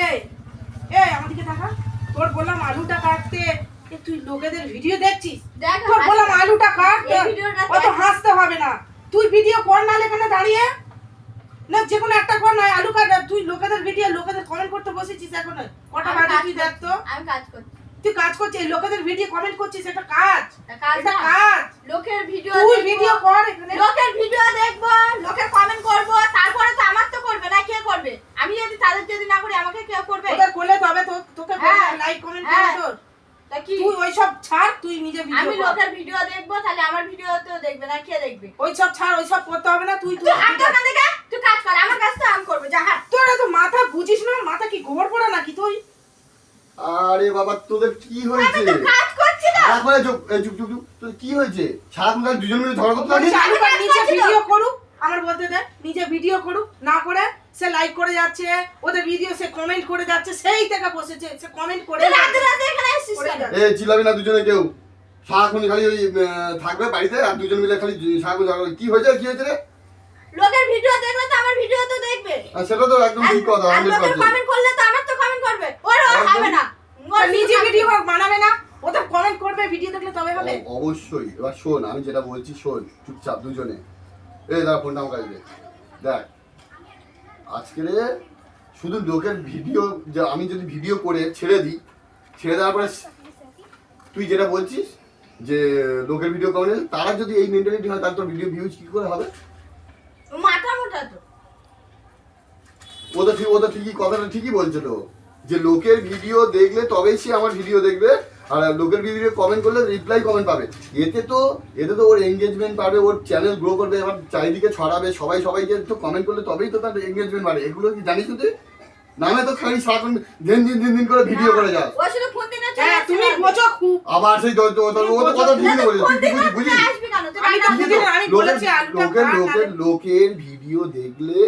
এই এই আমাদেরকে দেখা, তোর বললাম আলুটা কাটতে, তুই লোকেদের ভিডিও দেখছিস? তোর বললাম আলুটা কাট, অত হাসতে হবে না। তুই ভিডিও কর না এখানে দাঁড়িয়ে, না যে কোনো একটা কর, নয় আলু কাট। তুই লোকেদের ভিডিও, লোকেদের কমেন্ট করতে বসেছিস এখন, কটা বাজে তুই দেখ তো। আমি কাজ করছি। তুই কাজ করছিস, লোকেদের ভিডিও কমেন্ট করছিস, এটা কাজ, এটা কাজ। লোকের ভিডিও তুই ভিডিও কর এখানে, লোকের ভিডিও দেখবো, লোকের কমেন্ট করবো, তারপরে তো আমার তো করবে না, কে করবে? আমি যদি তাদের যদি না করি আমাকে কে করবে? ওদের করলে তবে তোকে লাইক কমেন্ট করে তোর। তুই ওই সব ছাড়, তুই নিজে ভিডিও আমি কর। লোকের ভিডিও দেখবো, তাহলে আমার ভিডিও তো দেখবে না, কে দেখবে? ওই সব ছাড়, ওই সব করতে হবে না। তুই তুই হাত দোকান থেকে তুই কাজ কর, আমার কাজ তো আমি করবো, যা হাত। তোর এত মাথা বুঝিস না, মাথা কি গোবর পড়া নাকি তুই? আরে বাবা তোদের কি হয়েছে? আমি তো কাজ করছি না। তারপরে চুপ চুপ, তোদের কি হয়েছে? সারাক্ষণ কাল দুজন মিলে ঝগড়া করতে লাগিস? আলু কাট নিচে ভিডিও করুক, আমার বলতে দে, নিজে ভিডিও করুক, না করে সে লাইক করে যাচ্ছে, ওদের ভিডিও সে কমেন্ট করে যাচ্ছে, সেই থেকে বসেছে, সে কমেন্ট করে তুই রাতে রাতে এখানে এসেছিস কেন? চিল্লাবি না দুজনে কেউ। সারাক্ষণ খালি ওই থাকবে বাড়িতে আর দুজন মিলে খালি সারাক্ষণ ঝগড়া। কি হয়েছে রে? লোকের ভিডিও দেখলে তো আমার ভিডিও তো দেখবে। সেটা তো একদম ঠিক কথা, আর লোকের 100%। কমেন্ট করলে তো আমার তো কমেন্ট করবে, ওর হবে না। আর নিজে ভিডিও বানাবে না, ওদের কমেন্ট করবে, ভিডিও দেখলে তবে হবে। অবশ্যই। এবার শোন, আমি যেটা বলছি শোন, চুপচাপ দুজনে। এই দাঁড়া, ফোনটা আমার কাছে দে। দেখ আজকে শুধু লোকের ভিডিও, যে আমি যদি ভিডিও করে ছেড়ে দিই, ছেড়ে দেওয়ার পরে তুই যেটা বলছিস যে লোকের ভিডিও করে, তারা যদি এই মেন্টালিটি হয় তাহলে তোর ভিডিও ভিউজ কি করে হবে? মাথা মোটা তো। ও তো ঠিকই, কথাটা ঠিকই বলছে তো, যে লোকের ভিডিও দেখলে তবেই সে আমার ভিডিও দেখবে, আর লোকের ভিডিও কমেন্ট করলে রিপ্লাই কমেন্ট পাবে। এতে তো ওর এঙ্গেজমেন্ট বাড়বে, ওর চ্যানেল গ্রো করবে, এবার চারিদিকে ছড়াবে, সবাইকে তো কমেন্ট করলে তবেই তো তার এঙ্গেজমেন্ট বাড়ে। এগুলো কি জানিস তুই? নামে তো খালি সারাক্ষণ দিন করে ভিডিও করে যাস। ও শুধু ফোন দিনে চলে হ্যাঁ, তুমি বোঝো খুব। আবার সেই ও তো কথা ঠিকই বলেছে, তুই বুঝিস? আসবি কেন? তুই আমি তো বুঝি না, আমি বলেছি আলুটা কাট। লোকের ভিডিও দেখলে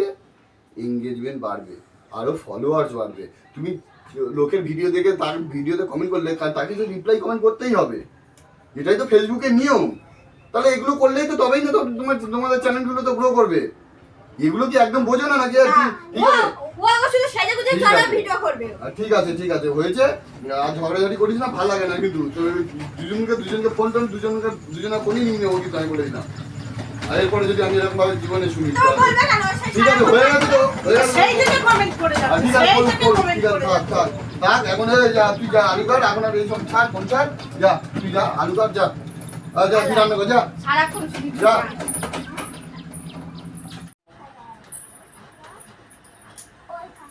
এঙ্গেজমেন্ট বাড়বে, আরো ফলোয়ার্স বাড়বে। তুমি লোকের ভিডিও দেখে তার ভিডিওতে কমেন্ট করলে তাকে তো রিপ্লাই কমেন্ট করতেই হবে, এটাই তো ফেসবুকের নিয়ম। তাহলে এগুলো করলেই তো তবেই না তোমাদের চ্যানেলগুলো তো গ্রো করবে। এগুলো কি একদম বোঝো না নাকি? ঠিক আছে, ও শুধু সেজে গুজে চলে ভিডিও করবে। ঠিক আছে হয়েছে। আর ঝগড়াঝাড়ি করিস না, ভালো লাগে না কিন্তু। তো দুজনকে ফোন টোন দুজনে ফোনই নিয়ে নেবো, কিন্তু আমি বলে দিলাম। আর এরপরে যদি আমি এরকম ভাবে জীবনে শুনি, তো বলবে কেন? ঠিক আছে হয়ে গেছে তো, সেই থেকে কমেন্ট করে যাচ্ছে, ঠিক আছে, সেই থেকে কমেন্ট করে যাচ্ছে। থাক এখন তুই যা আলু কাট, এখন আর এইসব ছাড়, ফোন ছাড়, যা তুই যা আলু কাট, যা তুই রান্না কর, যা সারাক্ষণ শুধু যা।